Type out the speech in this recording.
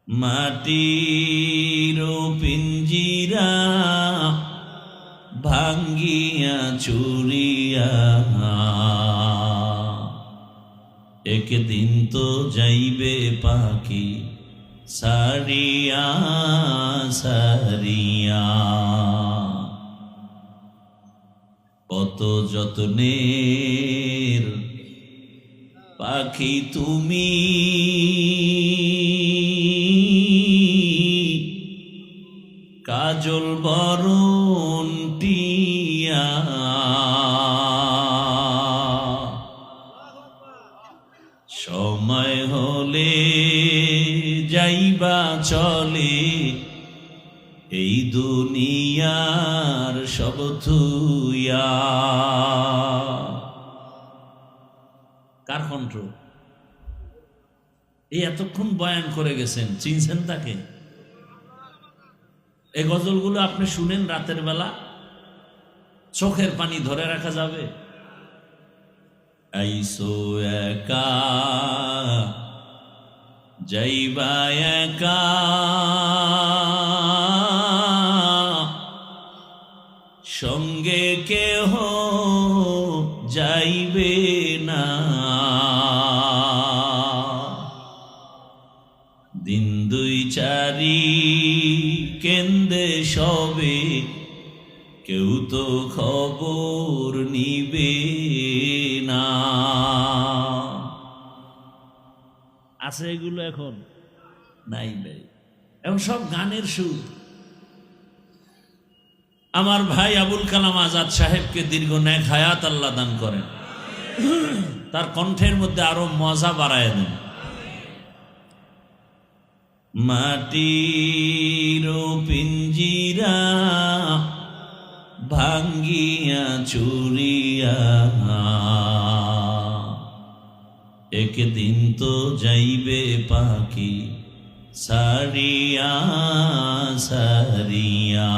মাটির পিঞ্জিরা ভাঙ্গিয়া চুরিয়া একদিন তো যাইবে পাখি সারিয়া সারিয়া। কত যত্নের পাখি তুমি, কাজল বরণ টিয়া। সময় হলে যাইবা চলে এই দুনিয়ার সব থুইয়া। কার কণ্ঠ? এই এতক্ষণ বয়ান করে গেছেন, চিনছেন তাকে? এই গজলগুলো আপনি শুনেন রাতের বেলা, চোখের পানি ধরে রাখা যাবে? আইসো একা যাইবা একা, সঙ্গে কেহ যাইবে না। দিন দুই চারি কেন্দে সবে, কেউ তো খবর নিবে না। আছে এগুলো? এখন নাই ভাই, এখন সব গানের সুর। আমার ভাই আবুল কালাম আজাদ সাহেবকে দীর্ঘ নেক হায়াত আল্লাহ দান করেন, তার কণ্ঠের মধ্যে আরো মজা বাড়ায় দেন। মাটির পিঞ্জিরা ভাঙ্গিয়া চুরিয়া একদিন তো যাইবে পাখি সারিয়া সারিয়া।